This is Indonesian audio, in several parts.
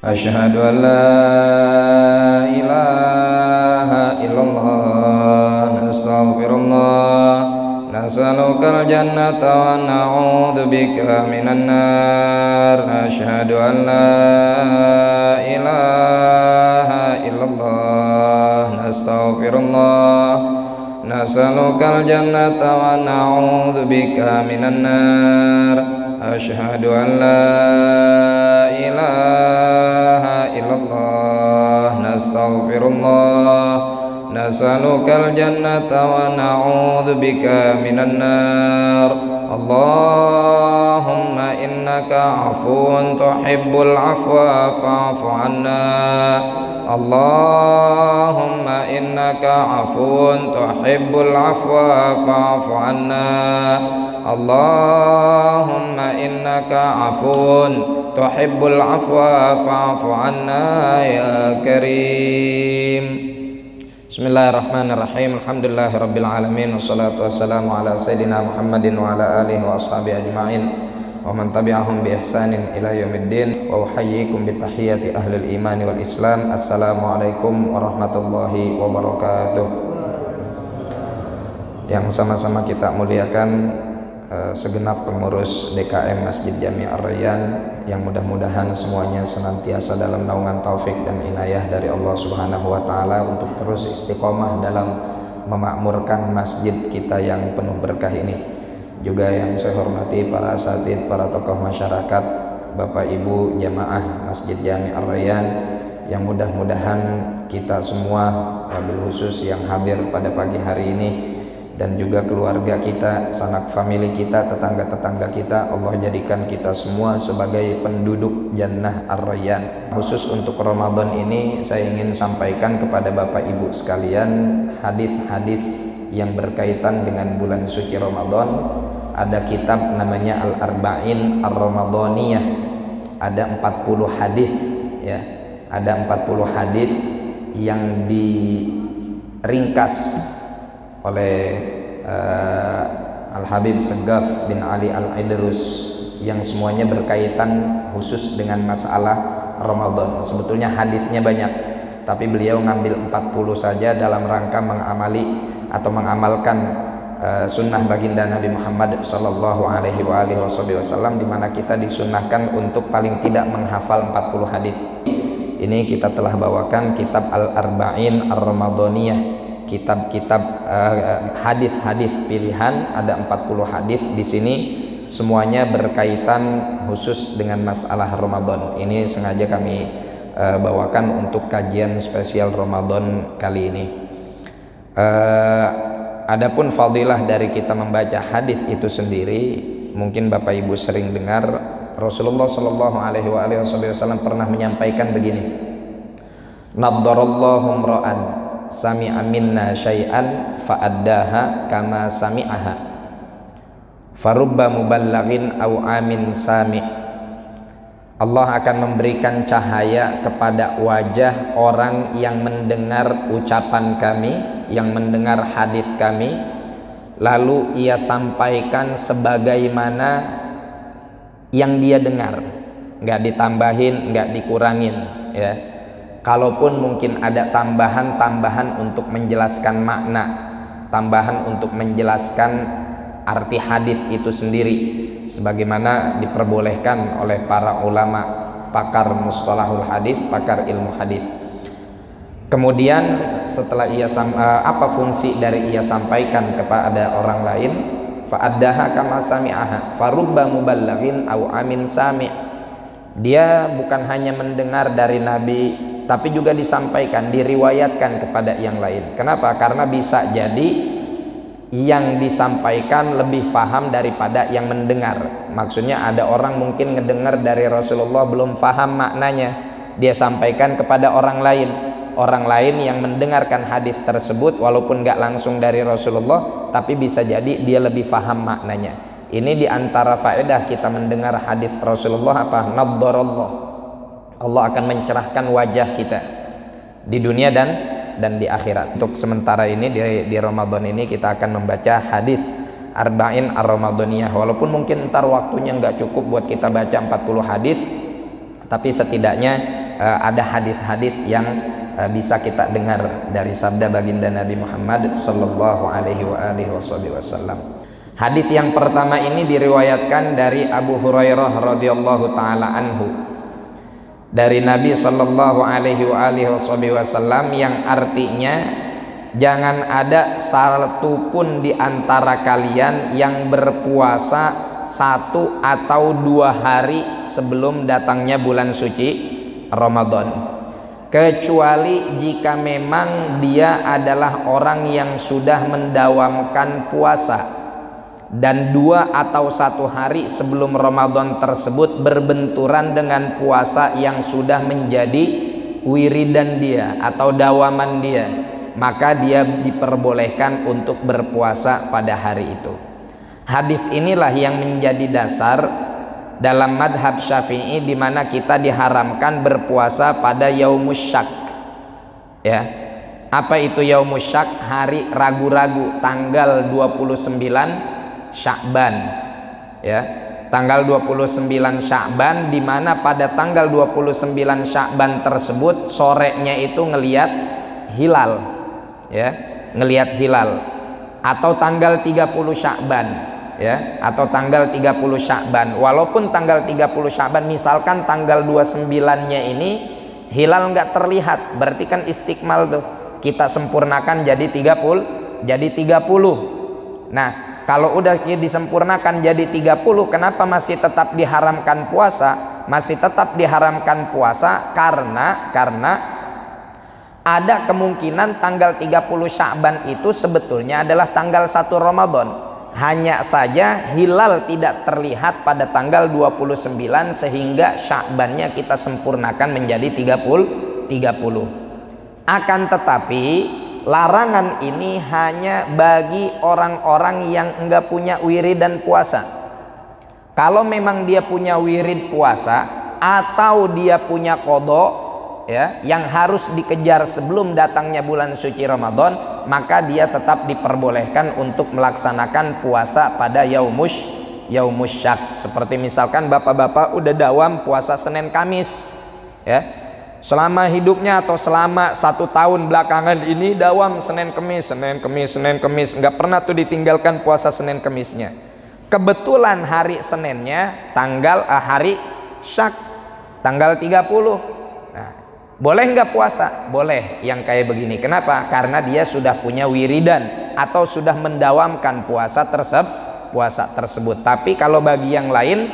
Asyhadu an la ilaha illallah. Nastaghfirullah. Nas'alukal jannata wa na'udzu bika minan nar. Asyhadu an la ilaha illallah. Nastaghfirullah. Nas'alukal jannata wa na'udzu bika minan nar. Asyhadu an la ilaha illallah. Nastaghfirullah. Nas'alukal jannata wa na'udzu bika minan nar. Allahumma innaka 'afuwun tuhibbul 'afwa fa'fu 'anna. Allahumma innaka 'afuwun tuhibbul 'afwa fa'fu 'anna. Allahumma innaka 'afuwun tuhibbul 'afwa fa'fu 'anna ya karim. Bismillahirrahmanirrahim. Alhamdulillahirabbil alamin wassalatu wassalamu ala sayidina Muhammadin wa ala alihi wa ashabihi ajma'in wa man tabi'ahum bi ihsanin ila yaumiddin. Wa uhayyikum bi tahiyyati ahlil iman wal islam. Assalamualaikum warahmatullahi wabarakatuh. Yang sama-sama kita muliakan segenap pengurus DKM Masjid Jami Ar-Rayyan, yang mudah-mudahan semuanya senantiasa dalam naungan taufik dan inayah dari Allah Subhanahu wa taala untuk terus istiqomah dalam memakmurkan masjid kita yang penuh berkah ini. Juga yang saya hormati para asatidz, para tokoh masyarakat, Bapak Ibu jamaah Masjid Jami Ar-Rayyan, yang mudah-mudahan kita semua, wabil khusus yang hadir pada pagi hari ini, dan juga keluarga kita, sanak famili kita, tetangga-tetangga kita, Allah jadikan kita semua sebagai penduduk Jannah Ar-Rayyan. Khusus untuk Ramadan ini saya ingin sampaikan kepada Bapak Ibu sekalian hadis-hadis yang berkaitan dengan bulan suci Ramadan. Ada kitab namanya Al-Arba'in Ar-Ramadaniyah. Ada 40 hadis ya. Ada 40 hadis yang diringkas oleh Al-Habib Segaf bin Ali Al-Idrus, yang semuanya berkaitan khusus dengan masalah Ramadan. Sebetulnya hadisnya banyak, tapi beliau ngambil 40 saja dalam rangka mengamali atau mengamalkan sunnah baginda Nabi Muhammad sallallahu alaihi wasallam, di mana kita disunnahkan untuk paling tidak menghafal 40 hadis. Ini kita telah bawakan kitab Al-Arba'in Ar-Ramadaniyah, kitab-kitab hadis-hadis pilihan. Ada 40 hadis di sini, semuanya berkaitan khusus dengan masalah Ramadan. Ini sengaja kami bawakan untuk kajian spesial Ramadan kali ini. Adapun fadilah dari kita membaca hadis itu sendiri, mungkin Bapak Ibu sering dengar Rasulullah Shallallahu Alaihi Wasallam pernah menyampaikan begini: Naddarallahu imra'an sami'a minna syai'an fa'addaha kama sami'aha farubba muballaghin aw amin sami'. Allah akan memberikan cahaya kepada wajah orang yang mendengar ucapan kami, yang mendengar hadis kami, lalu ia sampaikan sebagaimana yang dia dengar, nggak ditambahin, nggak dikurangin ya. Kalaupun mungkin ada tambahan-tambahan untuk menjelaskan makna, tambahan untuk menjelaskan arti hadis itu sendiri, sebagaimana diperbolehkan oleh para ulama, pakar mustalahul hadis, pakar ilmu hadis. Kemudian setelah apa fungsi dari ia sampaikan kepada orang lain? Fa'addaha kama sami'aha farubba muballaghin aw amin sami'. Dia bukan hanya mendengar dari Nabi, tapi juga disampaikan, diriwayatkan kepada yang lain. Kenapa? Karena bisa jadi yang disampaikan lebih faham daripada yang mendengar. Maksudnya ada orang mungkin ngedengar dari Rasulullah belum faham maknanya, dia sampaikan kepada orang lain. Orang lain yang mendengarkan hadis tersebut walaupun nggak langsung dari Rasulullah, tapi bisa jadi dia lebih faham maknanya. Ini diantara faedah kita mendengar hadis Rasulullah apa? Naddarallah. Allah akan mencerahkan wajah kita di dunia dan di akhirat. Untuk sementara ini di Ramadan ini kita akan membaca hadis Arba'in Ar-Ramadaniyah. Walaupun mungkin ntar waktunya nggak cukup buat kita baca 40 hadis, tapi setidaknya ada hadis-hadis yang bisa kita dengar dari sabda baginda Nabi Muhammad sallallahu alaihi wasallam. Hadis yang pertama ini diriwayatkan dari Abu Hurairah radhiyallahu taala anhu, dari Nabi sallallahu alaihi wasallam, yang artinya jangan ada satu pun di antara kalian yang berpuasa 1 atau 2 hari sebelum datangnya bulan suci Ramadan, kecuali jika memang dia adalah orang yang sudah mendawamkan puasa dan 2 atau 1 hari sebelum Ramadan tersebut berbenturan dengan puasa yang sudah menjadi wiridan dia atau dawaman dia, maka dia diperbolehkan untuk berpuasa pada hari itu. Hadis inilah yang menjadi dasar dalam madhab Syafi'i, di mana kita diharamkan berpuasa pada yaumus syak. Ya, apa itu yaumus syak? Hari ragu-ragu, tanggal 29 Sya'ban. Ya, tanggal 29 Sya'ban, di mana pada tanggal 29 Sya'ban tersebut sorenya itu ngelihat hilal. Ya, ngelihat hilal, atau tanggal 30 Sya'ban, ya, atau tanggal 30 Sya'ban. Walaupun tanggal 30 Sya'ban, misalkan tanggal 29-nya ini hilal nggak terlihat, berarti kan istiqmal tuh, kita sempurnakan jadi 30, jadi 30. Nah, kalau udah disempurnakan jadi 30, kenapa masih tetap diharamkan puasa? Masih tetap diharamkan puasa karena ada kemungkinan tanggal 30 Sya'ban itu sebetulnya adalah tanggal 1 Ramadan. Hanya saja hilal tidak terlihat pada tanggal 29 sehingga Sya'bannya kita sempurnakan menjadi 30. Akan tetapi larangan ini hanya bagi orang-orang yang enggak punya wirid dan puasa. Kalau memang dia punya wirid puasa atau dia punya qadha, ya, yang harus dikejar sebelum datangnya bulan suci Ramadan, maka dia tetap diperbolehkan untuk melaksanakan puasa pada yaumus syak. Seperti misalkan bapak-bapak udah dawam puasa Senin Kamis, ya, selama hidupnya atau selama 1 tahun belakangan ini dawam Senin Kamis, nggak pernah tuh ditinggalkan puasa Senin Kamisnya. Kebetulan hari Seninnya hari syak, tanggal 30. Boleh nggak puasa? Boleh yang kayak begini. Kenapa? Karena dia sudah punya wiridan atau sudah mendawamkan puasa tersebut. Tapi kalau bagi yang lain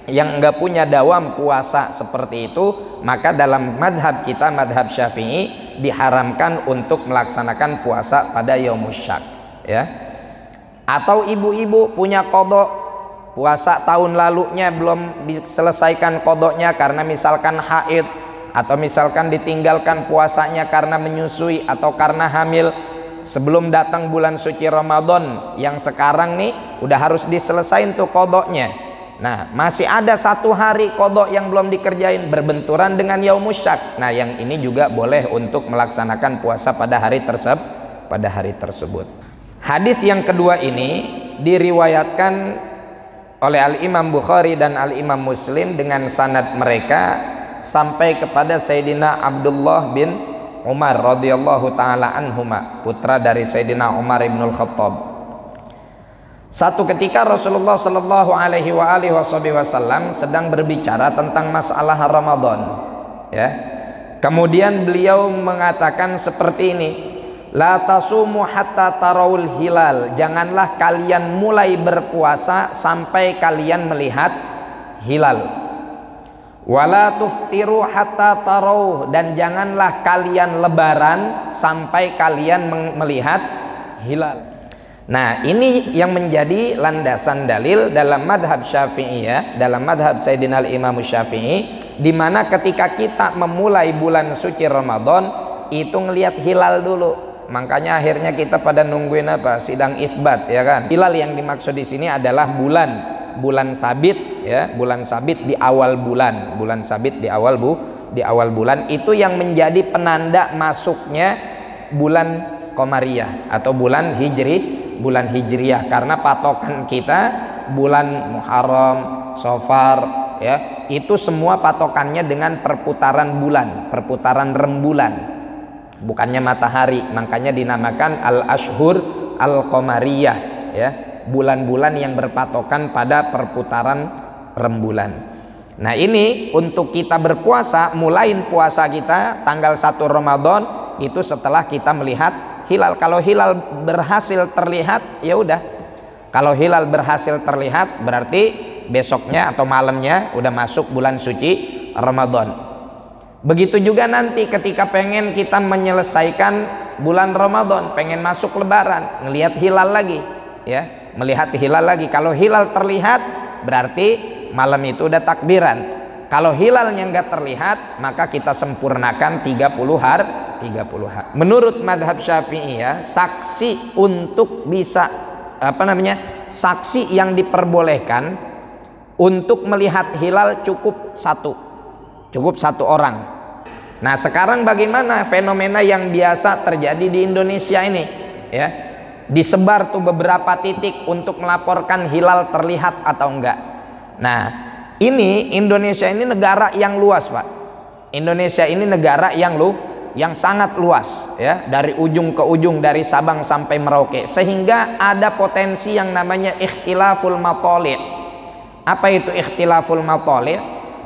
yang nggak punya dawam puasa seperti itu, maka dalam madhab kita, madhab Syafi'i, diharamkan untuk melaksanakan puasa pada yaumus syak. Ya. Atau ibu-ibu punya qadha, puasa tahun lalunya belum diselesaikan qadhanya karena misalkan haid, atau misalkan ditinggalkan puasanya karena menyusui atau karena hamil, sebelum datang bulan suci Ramadan yang sekarang nih udah harus diselesain tuh qadhanya. Nah, masih ada 1 hari qadha yang belum dikerjain, berbenturan dengan yaumus syak. Nah, yang ini juga boleh untuk melaksanakan puasa pada hari tersebut. Hadis yang kedua ini diriwayatkan oleh Al-Imam Bukhari dan Al-Imam Muslim dengan sanad mereka sampai kepada Sayyidina Abdullah bin Umar radhiyallahu taala anhuma, putra dari Sayyidina Umar ibnul Khattab. Satu ketika Rasulullah sallallahu alaihi wasallam sedang berbicara tentang masalah Ramadan, ya. Kemudian beliau mengatakan seperti ini, la tasumu hatta tarawul hilal, janganlah kalian mulai berpuasa sampai kalian melihat hilal. Wala tuftiru hatta tarauh, dan janganlah kalian lebaran sampai kalian melihat hilal. Nah, ini yang menjadi landasan dalil dalam madhab Syafi'i, ya, dalam madhab Sayyidina Al-Imam Syafi'i, di mana ketika kita memulai bulan suci Ramadan itu ngelihat hilal dulu. Makanya akhirnya kita pada nungguin apa? Sidang itsbat, ya kan? Hilal yang dimaksud di sini adalah bulan sabit, ya, bulan sabit di awal bulan, di awal bulan itu yang menjadi penanda masuknya bulan Qamariyah atau bulan Hijriyah, karena patokan kita bulan Muharram, Safar, ya, itu semua patokannya dengan perputaran bulan, perputaran rembulan, bukannya matahari. Makanya dinamakan al-ashhur al-qamariyah, ya, bulan-bulan yang berpatokan pada perputaran rembulan. Nah, ini untuk kita berpuasa, mulain puasa kita tanggal 1 Ramadan itu setelah kita melihat hilal. Kalau hilal berhasil terlihat, ya udah. Kalau hilal berhasil terlihat berarti besoknya atau malamnya udah masuk bulan suci Ramadan. Begitu juga nanti ketika pengen kita menyelesaikan bulan Ramadan, pengen masuk lebaran, ngelihat hilal lagi, ya, melihat hilal lagi. Kalau hilal terlihat berarti malam itu udah takbiran. Kalau hilalnya nggak terlihat, maka kita sempurnakan 30 hari. Menurut madhab Syafi'i, ya, saksi untuk bisa saksi yang diperbolehkan untuk melihat hilal cukup satu orang. Nah, sekarang bagaimana fenomena yang biasa terjadi di Indonesia ini, ya, disebar tuh beberapa titik untuk melaporkan hilal terlihat atau enggak. Nah, ini Indonesia ini negara yang luas, Pak. Indonesia ini negara yang sangat luas, ya, dari ujung ke ujung, dari Sabang sampai Merauke, sehingga ada potensi yang namanya ikhtilaful matali'. Apa itu ikhtilaful matali'?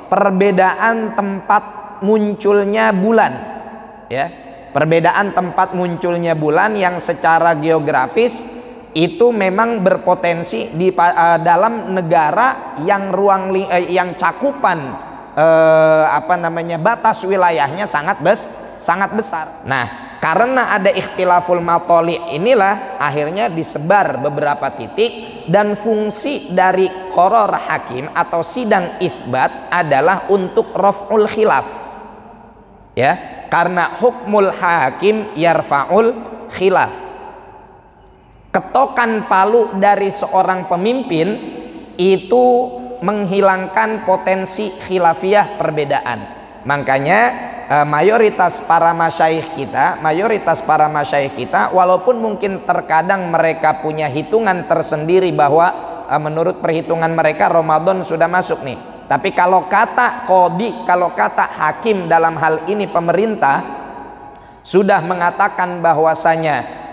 Perbedaan tempat munculnya bulan, ya, perbedaan tempat munculnya bulan yang secara geografis itu memang berpotensi di dalam negara yang yang cakupan batas wilayahnya sangat besar. Nah, karena ada ikhtilaful matali' inilah akhirnya disebar beberapa titik, dan fungsi dari qaror hakim atau sidang itsbat adalah untuk raf'ul khilaf, ya, karena hukmul hakim yarfa'ul khilaf. Ketokan palu dari seorang pemimpin itu menghilangkan potensi khilafiyah perbedaan. Makanya mayoritas para masyayikh kita walaupun mungkin terkadang mereka punya hitungan tersendiri bahwa menurut perhitungan mereka Ramadan sudah masuk nih, tapi kalau kata qadhi, kalau kata hakim dalam hal ini pemerintah sudah mengatakan bahwasanya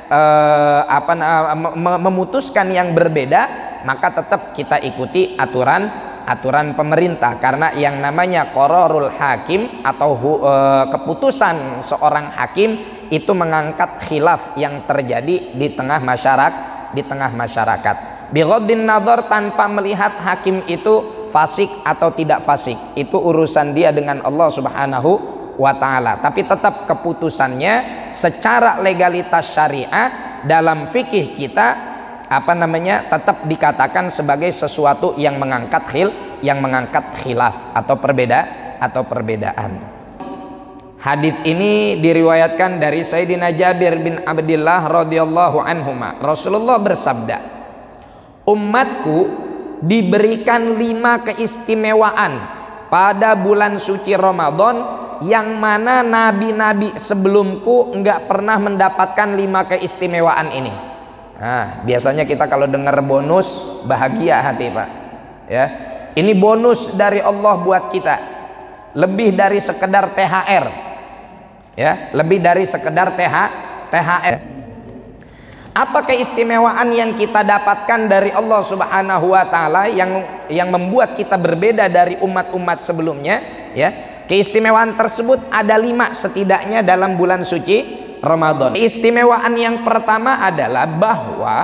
memutuskan yang berbeda, maka tetap kita ikuti aturan pemerintah, karena yang namanya qararul hakim atau keputusan seorang hakim itu mengangkat khilaf yang terjadi di tengah masyarakat. Bighaddin nazar, tanpa melihat hakim itu fasik atau tidak fasik, itu urusan dia dengan Allah Subhanahu wa ta'ala. Tapi tetap keputusannya secara legalitas syariah dalam fikih kita tetap dikatakan sebagai sesuatu yang mengangkat khilaf atau perbedaan. Hadis ini diriwayatkan dari Sayyidina Jabir bin Abdullah radhiyallahu anhuma. Rasulullah bersabda, umatku diberikan 5 keistimewaan pada bulan suci Ramadan yang mana nabi-nabi sebelumku enggak pernah mendapatkan 5 keistimewaan ini. Nah, biasanya kita kalau dengar bonus bahagia hati, Pak, ya. Ini bonus dari Allah buat kita, lebih dari sekedar THR, ya, lebih dari sekedar THR. Apa keistimewaan yang kita dapatkan dari Allah Subhanahu wa ta'ala yang membuat kita berbeda dari umat-umat sebelumnya, ya? Keistimewaan tersebut ada 5 setidaknya dalam bulan suci Ramadan. Keistimewaan yang pertama adalah bahwa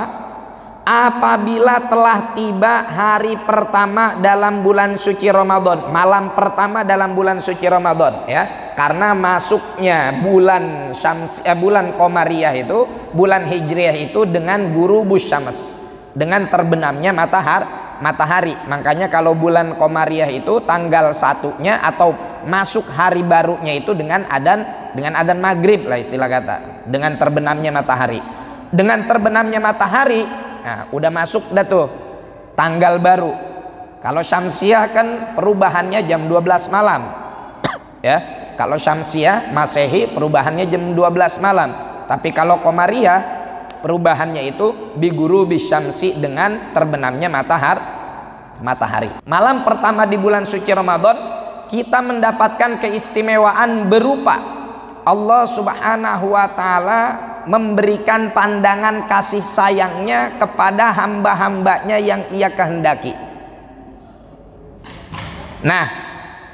apabila telah tiba hari pertama dalam bulan suci Ramadan, malam pertama dalam bulan suci Ramadan, ya, karena masuknya bulan bulan Qamariyah itu, bulan Hijriyah itu dengan ghurubus syams, dengan terbenamnya matahari. Makanya kalau bulan Qamariyah itu tanggal 1-nya atau masuk hari barunya itu dengan adzan maghrib lah istilah kata, dengan terbenamnya matahari. Dengan terbenamnya matahari, nah, udah masuk dah tuh tanggal baru. Kalau Syamsiah kan perubahannya jam 12 malam. Ya, kalau Syamsiah Masehi perubahannya jam 12 malam. Tapi kalau Qamariyah perubahannya itu bi ghurubi syamsi, dengan terbenamnya matahari. Malam pertama di bulan suci Ramadan kita mendapatkan keistimewaan berupa Allah Subhanahu wa taala memberikan pandangan kasih sayangnya kepada hamba-hambanya yang ia kehendaki. Nah,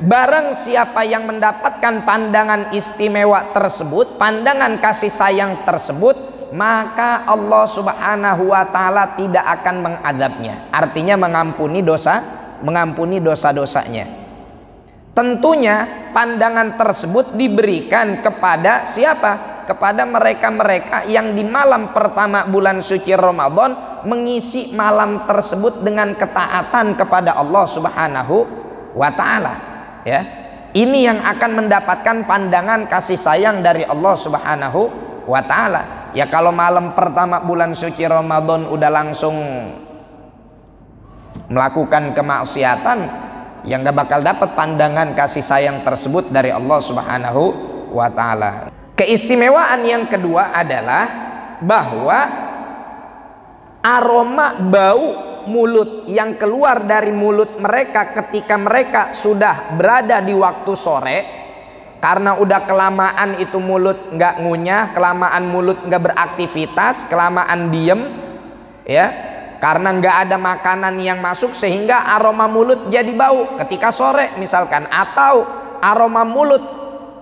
barang siapa yang mendapatkan pandangan istimewa tersebut, pandangan kasih sayang tersebut, maka Allah Subhanahu wa taala tidak akan mengadabnya. Artinya mengampuni dosa-dosanya. Tentunya pandangan tersebut diberikan kepada siapa? Kepada mereka-mereka yang di malam pertama bulan suci Ramadan mengisi malam tersebut dengan ketaatan kepada Allah Subhanahu wa taala, ya. Ini yang akan mendapatkan pandangan kasih sayang dari Allah Subhanahu wa taala. Ya kalau malam pertama bulan suci Ramadan udah langsung melakukan kemaksiatan, yang gak bakal dapat pandangan kasih sayang tersebut dari Allah Subhanahu wa taala. Keistimewaan yang kedua adalah bahwa aroma bau mulut yang keluar dari mulut mereka ketika mereka sudah berada di waktu sore, karena udah kelamaan itu mulut nggak ngunyah, kelamaan mulut nggak beraktivitas, kelamaan diem, ya, karena nggak ada makanan yang masuk sehingga aroma mulut jadi bau ketika sore misalkan. Atau aroma mulut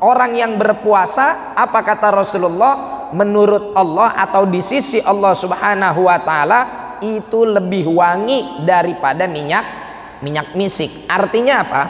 orang yang berpuasa, apa kata Rasulullah, menurut Allah atau di sisi Allah Subhanahu wa taala itu lebih wangi daripada minyak misik. Artinya apa?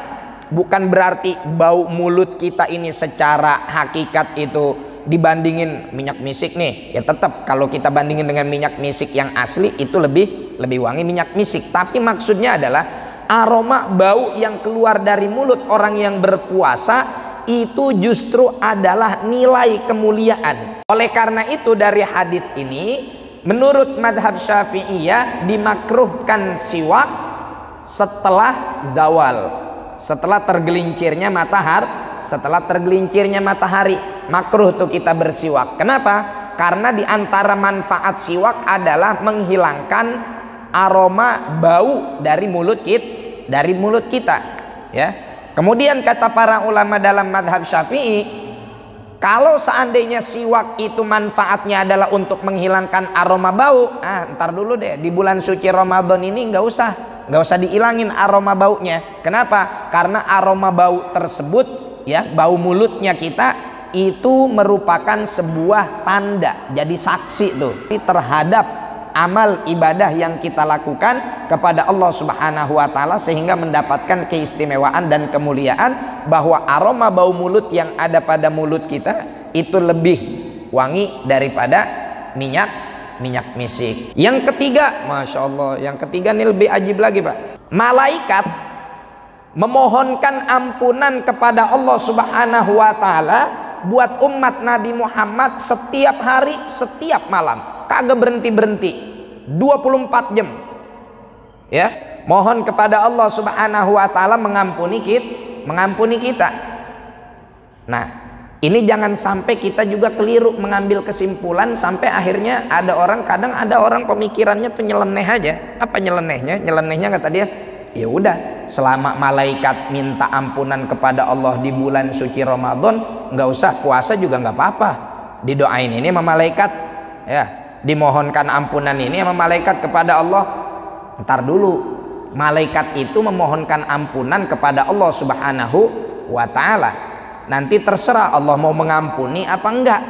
Bukan berarti bau mulut kita ini secara hakikat itu dibandingin minyak misik nih, ya tetap kalau kita bandingin dengan minyak misik yang asli itu lebih wangi minyak misik. Tapi maksudnya adalah aroma bau yang keluar dari mulut orang yang berpuasa itu justru adalah nilai kemuliaan. Oleh karena itu dari hadis ini menurut madhab Syafi'iyah dimakruhkan siwak setelah zawal, setelah tergelincirnya matahari, makruh tuh kita bersiwak. Kenapa? Karena di antara manfaat siwak adalah menghilangkan aroma bau dari mulut kita, ya. Kemudian kata para ulama dalam madhab Syafi'i, kalau seandainya siwak itu manfaatnya adalah untuk menghilangkan aroma bau, ntar dulu deh, di bulan suci Ramadan ini nggak usah dihilangin aroma baunya. Kenapa? Karena aroma bau tersebut, ya, bau mulutnya kita itu merupakan sebuah tanda, jadi saksi tuh terhadap amal ibadah yang kita lakukan kepada Allah Subhanahu wa taala, sehingga mendapatkan keistimewaan dan kemuliaan bahwa aroma bau mulut yang ada pada mulut kita itu lebih wangi daripada minyak misik. Yang ketiga, Masya Allah, yang ketiga ini lebih ajib lagi, Pak. Malaikat memohonkan ampunan kepada Allah Subhanahu wa taala buat umat Nabi Muhammad setiap hari, setiap malam, kagak berhenti 24 jam, ya, mohon kepada Allah Subhanahu wa taala mengampuni kita. Nah, ini jangan sampai kita juga keliru mengambil kesimpulan sampai akhirnya kadang ada orang pemikirannya tuh nyeleneh aja. Apa nyelenehnya? Nyelenehnya kata dia, ya udah, selama malaikat minta ampunan kepada Allah di bulan suci Ramadan, nggak usah puasa juga nggak apa-apa. Didoain ini sama malaikat, ya, dimohonkan ampunan ini sama malaikat kepada Allah. Ntar dulu, malaikat itu memohonkan ampunan kepada Allah Subhanahu wa taala. Nanti terserah Allah mau mengampuni apa enggak,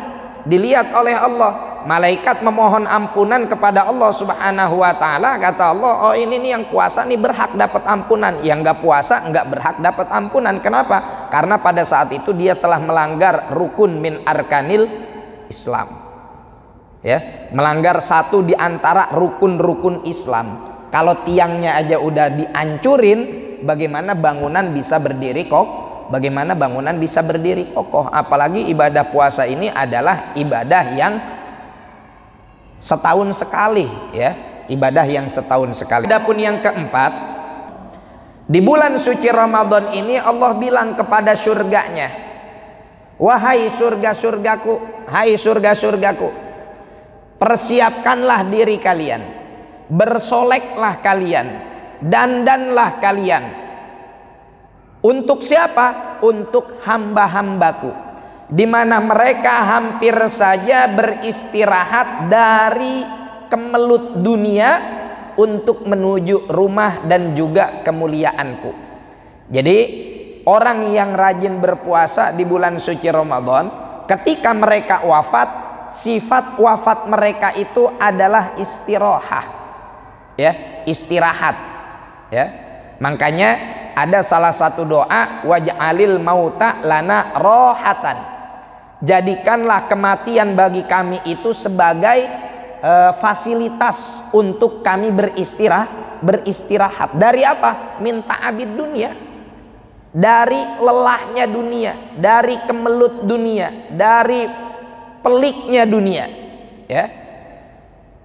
dilihat oleh Allah. Malaikat memohon ampunan kepada Allah Subhanahu wa taala, kata Allah, oh ini nih yang puasa nih berhak dapat ampunan, yang enggak puasa enggak berhak dapat ampunan. Kenapa? Karena pada saat itu dia telah melanggar rukun min arkanil Islam, ya, melanggar satu di antara rukun-rukun Islam. Kalau tiangnya aja udah dihancurin, bagaimana bangunan bisa berdiri kokoh? Bagaimana bangunan bisa berdiri kokoh? Apalagi ibadah puasa ini adalah ibadah yang setahun sekali, ya, ibadah yang setahun sekali. Adapun yang keempat, di bulan suci Ramadan ini Allah bilang kepada surganya, wahai surga-surgaku, hai surga-surgaku, persiapkanlah diri kalian, bersoleklah kalian dandanlah kalian. Untuk siapa? Untuk hamba-hambaku, di mana mereka hampir saja beristirahat dari kemelut dunia untuk menuju rumah dan juga kemuliaanku. Jadi orang yang rajin berpuasa di bulan suci Ramadan, ketika mereka wafat, sifat wafat mereka itu adalah istirahat, ya, istirahat, ya. Makanya ada salah satu doa, waj'alil mauta lana rohatan, jadikanlah kematian bagi kami itu sebagai fasilitas untuk kami beristirahat. Dari apa? Minta abid dunia, dari lelahnya dunia, dari kemelut dunia, dari peliknya dunia, ya.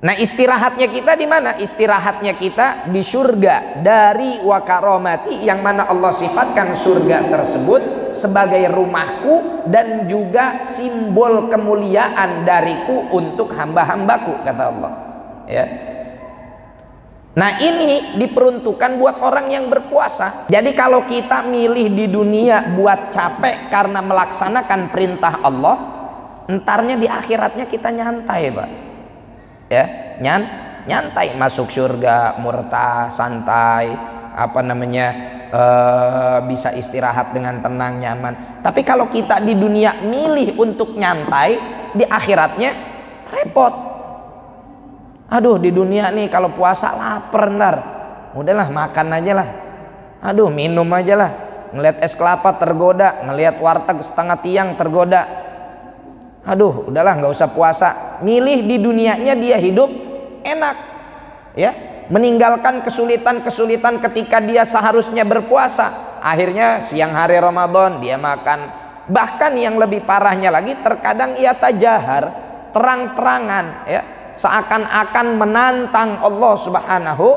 Nah, istirahatnya kita di mana? Istirahatnya kita di surga, dari wakaromati, yang mana Allah sifatkan surga tersebut sebagai rumahku dan juga simbol kemuliaan dariku untuk hamba-hambaku, kata Allah, ya. Nah, ini diperuntukkan buat orang yang berpuasa. Jadi kalau kita milih di dunia buat capek karena melaksanakan perintah Allah, entarnya di akhiratnya kita nyantai, Pak, ya, nyantai, masuk surga murtah, santai, apa namanya, bisa istirahat dengan tenang, nyaman. Tapi kalau kita di dunia milih untuk nyantai, di akhiratnya repot. Aduh, di dunia nih kalau puasa lapar, ntar udahlah makan aja lah, aduh minum aja lah, ngeliat es kelapa tergoda, ngeliat warteg setengah tiang tergoda, aduh udahlah nggak usah puasa. Milih di dunianya dia hidup enak, ya, meninggalkan kesulitan-kesulitan ketika dia seharusnya berpuasa. Akhirnya siang hari Ramadan dia makan. Bahkan yang lebih parahnya lagi, terkadang ia tajahar, terang-terangan, ya, seakan-akan menantang Allah Subhanahu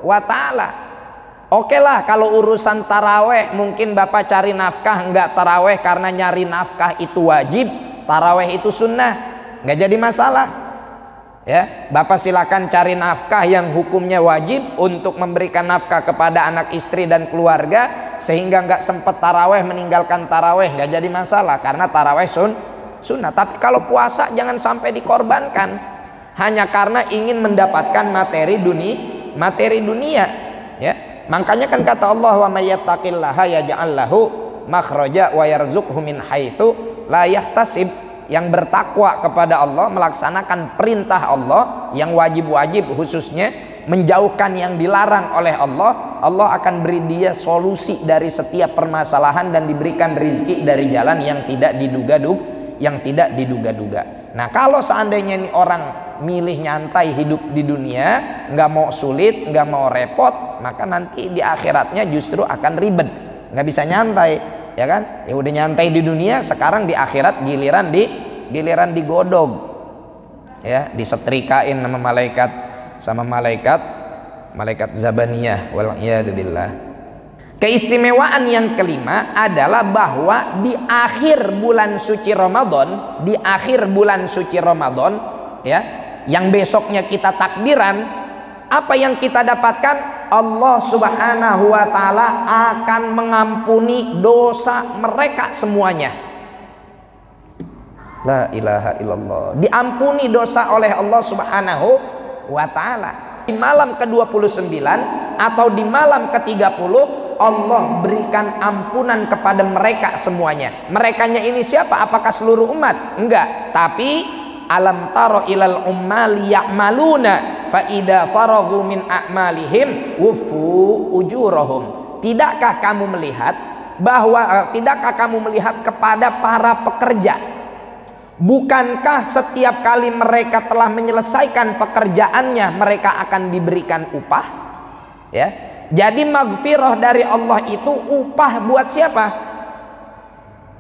wa ta'ala. Oke lah, kalau urusan taraweh mungkin Bapak cari nafkah enggak taraweh karena nyari nafkah itu wajib, taraweh itu sunnah, nggak jadi masalah, ya. Bapak silakan cari nafkah yang hukumnya wajib untuk memberikan nafkah kepada anak istri dan keluarga, sehingga nggak sempat taraweh, meninggalkan taraweh, nggak jadi masalah karena taraweh sunnah. Tapi kalau puasa jangan sampai dikorbankan hanya karena ingin mendapatkan materi dunia, ya. Makanya kan kata Allah, wa may yattaqillaha yaj'al lahu makhraja wa yarzuqhu min haitsu la yahtasib. Yang bertakwa kepada Allah, melaksanakan perintah Allah yang wajib-wajib, khususnya menjauhkan yang dilarang oleh Allah, Allah akan beri dia solusi dari setiap permasalahan dan diberikan rizki dari jalan yang tidak diduga-duga. Nah, kalau seandainya ini orang milih nyantai hidup di dunia, nggak mau sulit, nggak mau repot, maka nanti di akhiratnya justru akan ribet, nggak bisa nyantai, ya kan? Ya udah nyantai di dunia, sekarang di akhirat giliran digodog, ya, disetrikain sama malaikat zabaniyah, wal iyadu billah. Keistimewaan yang kelima adalah bahwa di akhir bulan suci Ramadan, ya, yang besoknya kita takbiran, apa yang kita dapatkan? Allah Subhanahu wa ta'ala akan mengampuni dosa mereka semuanya. La ilaha illallah. Diampuni dosa oleh Allah Subhanahu wa ta'ala. Di malam ke-29 atau di malam ke-30, Allah berikan ampunan kepada mereka semuanya. Merekanya ini siapa? Apakah seluruh umat? Enggak. Tapi alam taro ilal ummali ya'maluna fa idza faraghu min a'malihim wufu ujurahum. Tidakkah kamu melihat kepada para pekerja? Bukankah setiap kali mereka telah menyelesaikan pekerjaannya, mereka akan diberikan upah? Ya. Jadi maghfirah dari Allah itu upah buat siapa?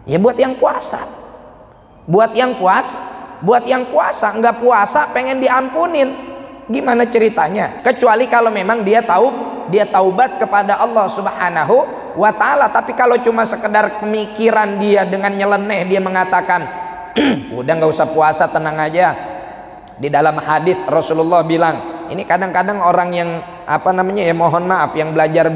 Ya buat yang puasa. Buat yang puasa, nggak puasa pengen diampunin, gimana ceritanya? Kecuali kalau memang dia taubat kepada Allah Subhanahu wa ta'ala. Tapi kalau cuma sekedar pemikiran dia dengan nyeleneh, dia mengatakan udah nggak usah puasa, tenang aja. Di dalam hadis Rasulullah bilang, Ini kadang-kadang orang yang apa namanya ya, mohon maaf, yang belajar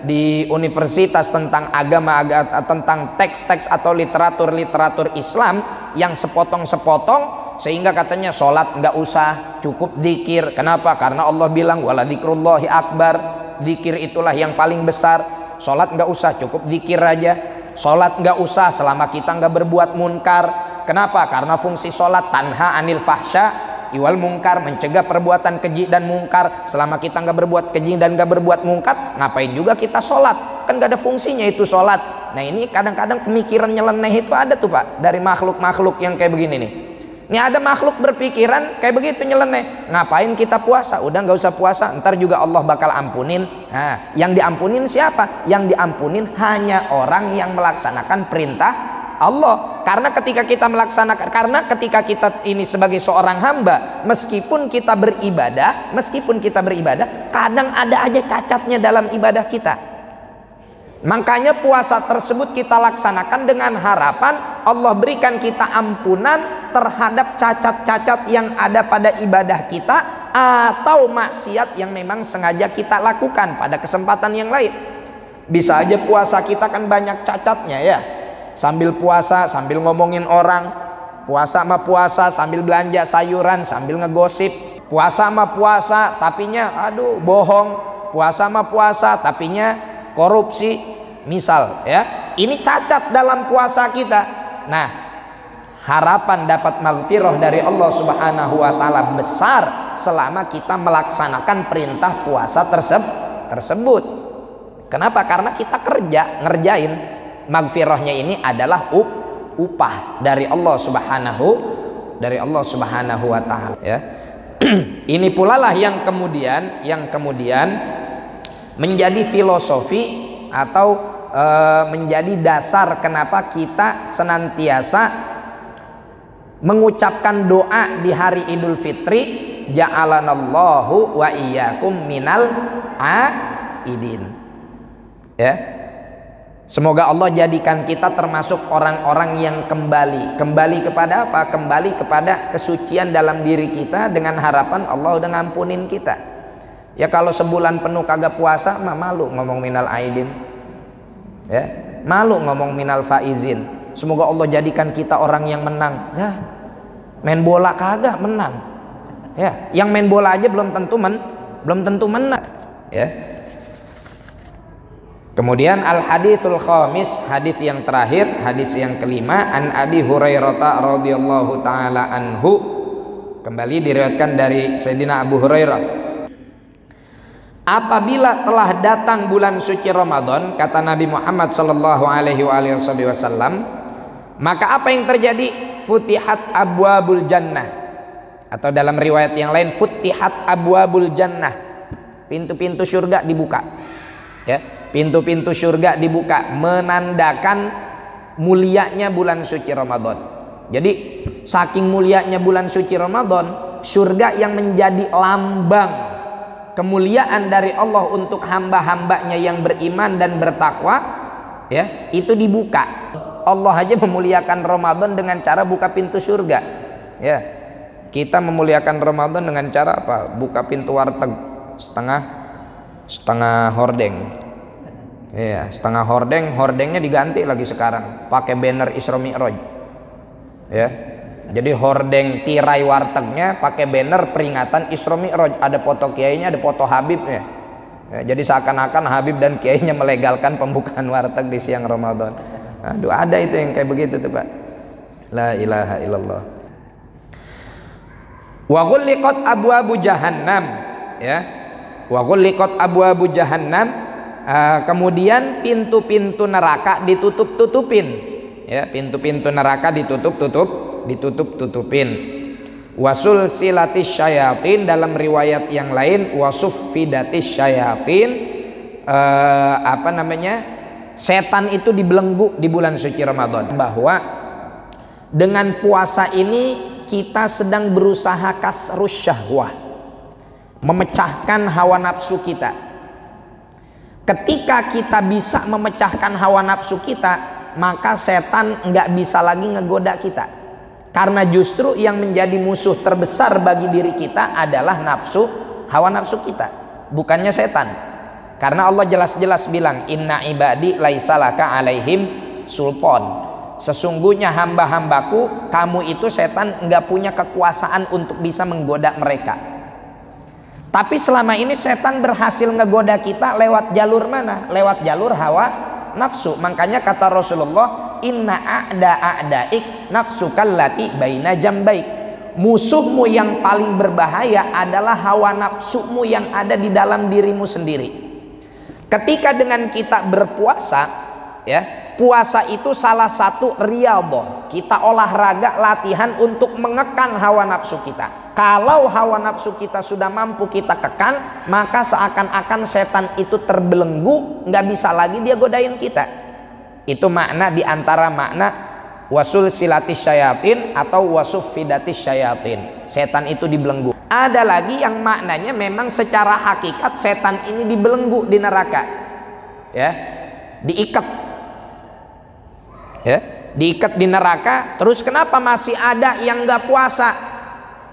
di universitas tentang agama, tentang teks-teks atau literatur Islam yang sepotong-sepotong, sehingga katanya sholat nggak usah, cukup zikir. Kenapa? Karena Allah bilang wala dzikrullahi akbar, zikir itulah yang paling besar. Sholat nggak usah, cukup zikir aja. Sholat nggak usah selama kita nggak berbuat munkar. Kenapa? Karena fungsi sholat tanha anil fahsya iwal mungkar, mencegah perbuatan keji dan mungkar. Selama kita nggak berbuat keji dan nggak berbuat mungkar, ngapain juga kita sholat? Kan nggak ada fungsinya itu sholat. Nah ini kadang-kadang pemikiran nyeleneh itu ada tuh Pak, dari makhluk-makhluk yang kayak begini nih. Ini ada makhluk berpikiran kayak begitu nyeleneh. Ngapain kita puasa? Udah nggak usah puasa, ntar juga Allah bakal ampunin. Nah, yang diampunin siapa? Yang diampunin hanya orang yang melaksanakan perintah Allah. Karena ketika kita melaksanakan, karena ketika kita ini sebagai seorang hamba, meskipun kita beribadah, kadang ada aja cacatnya dalam ibadah kita. Makanya puasa tersebut kita laksanakan dengan harapan Allah berikan kita ampunan terhadap cacat-cacat yang ada pada ibadah kita, atau maksiat yang memang sengaja kita lakukan pada kesempatan yang lain. Bisa aja puasa kita kan banyak cacatnya ya. Sambil puasa sambil ngomongin orang, puasa sama puasa sambil belanja sayuran sambil ngegosip, puasa sama puasa tapinya aduh bohong, puasa sama puasa tapinya korupsi, misal ya. Ini cacat dalam puasa kita. Nah, harapan dapat maghfirah dari Allah Subhanahu wa taala besar selama kita melaksanakan perintah puasa tersebut. Kenapa? Karena kita ngerjain. Maghfirahnya ini adalah upah dari Allah Subhanahu wa taala ya. Ini pula lah yang kemudian menjadi filosofi atau menjadi dasar kenapa kita senantiasa mengucapkan doa di hari Idul Fitri, ja'alanallahu wa iyyakum minal aidin ya. Semoga Allah jadikan kita termasuk orang-orang yang kembali kepada apa? Kembali kepada kesucian dalam diri kita dengan harapan Allah udah ngampunin kita. Ya kalau sebulan penuh kagak puasa mah malu ngomong minal aidin. Ya, malu ngomong minal faizin. Semoga Allah jadikan kita orang yang menang. Ya, main bola kagak menang. Ya, yang main bola aja belum tentu menang. Ya. Kemudian al-haditsul khamis, hadis yang terakhir, hadis yang kelima, an Abi Hurairah radhiyallahu taala anhu, kembali diriwayatkan dari Sayyidina Abu Hurairah. Apabila telah datang bulan suci Ramadan, kata Nabi Muhammad sallallahu alaihi wasallam, maka apa yang terjadi? Futihat abwabul jannah, atau dalam riwayat yang lain futihat abwabul jannah, pintu-pintu surga dibuka. Ya, pintu-pintu surga dibuka, menandakan mulianya bulan suci Ramadan. Jadi saking mulianya bulan suci Ramadan, surga yang menjadi lambang kemuliaan dari Allah untuk hamba-hambanya yang beriman dan bertakwa, ya, itu dibuka. Allah aja memuliakan Ramadan dengan cara buka pintu surga. Ya, kita memuliakan Ramadan dengan cara apa? Buka pintu warteg setengah hordeng. Iya, setengah hordengnya diganti lagi sekarang pakai banner Isra Mi'raj. Ya. Jadi hordeng tirai wartegnya pakai banner peringatan Isra Mi'raj, ada foto kiainya, ada foto Habibnya. Ya, jadi seakan-akan Habib dan kiainya melegalkan pembukaan warteg di siang Ramadan. Aduh, ada itu yang kayak begitu tuh, Pak. La ilaha illallah. Wa ghulliqat abwabu jahannam, ya. Wa ghulliqat abwabu jahannam, kemudian pintu-pintu neraka ditutup-tutupin, ya, pintu-pintu neraka ditutup-tutupin. Wasul silatis syayatin, dalam riwayat yang lain wasuffidatis syayatin, setan itu dibelenggu di bulan suci Ramadan. Bahwa dengan puasa ini kita sedang berusaha kasrus syahwah, memecahkan hawa nafsu kita. Ketika kita bisa memecahkan hawa nafsu kita, maka setan nggak bisa lagi ngegoda kita. Karena justru yang menjadi musuh terbesar bagi diri kita adalah nafsu, hawa nafsu kita, bukannya setan. Karena Allah jelas-jelas bilang, inna ibadi laisalaka alaihim sultan. Sesungguhnya hamba-hambaku, kamu itu setan nggak punya kekuasaan untuk bisa menggoda mereka. Tapi selama ini setan berhasil ngegoda kita lewat jalur mana? Lewat jalur hawa nafsu. Makanya kata Rasulullah, inna a'da'ik nafsukallati baina jambaik. Musuhmu yang paling berbahaya adalah hawa nafsumu yang ada di dalam dirimu sendiri. Ketika dengan kita berpuasa, ya, puasa itu salah satu riyadhah. Kita olahraga, latihan untuk mengekang hawa nafsu kita. Kalau hawa nafsu kita sudah mampu kita kekang, maka seakan-akan setan itu terbelenggu, nggak bisa lagi dia godain kita. Itu makna diantara makna wasul silatis syayatin atau wasuf fidatis syayatin. Setan itu dibelenggu. Ada lagi yang maknanya memang secara hakikat setan ini dibelenggu di neraka, ya, diikat, ya, diikat di neraka. Terus kenapa masih ada yang nggak puasa?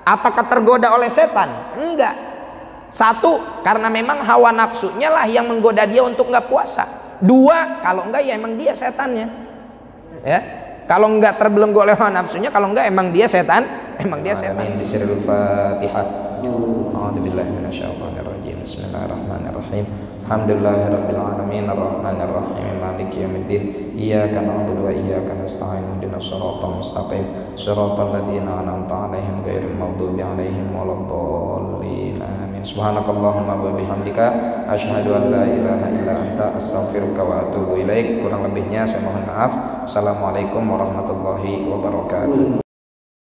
Apakah tergoda oleh setan? Enggak. Satu, karena memang hawa nafsunya lah yang menggoda dia untuk nggak puasa. Dua, kalau enggak ya emang dia setannya, ya. Kalau enggak terbelenggu oleh hawa nafsunya, kalau enggak emang dia setan, emang dia setan. Bismillahirrahmanirrahim. Fatihah. A'udzubillahi minasyaitonirrajim. Bismillahirrahmanirrahim. Alhamdulillahirabbil alamin arrahmanir rahim maliki yaumiddin iyyaka na'budu wa iyyaka nasta'in ihdinas siratal mustaqim siratal ladzina an'amta 'alaihim ghairil maghdubi 'alaihim waladdallin amin. Subhanakallahumma wa bihamdika asyhadu an la ilaha illa anta astaghfiruka wa atubu ilaik. Kurang lebihnya saya mohon maaf. Assalamualaikum warahmatullahi wabarakatuh.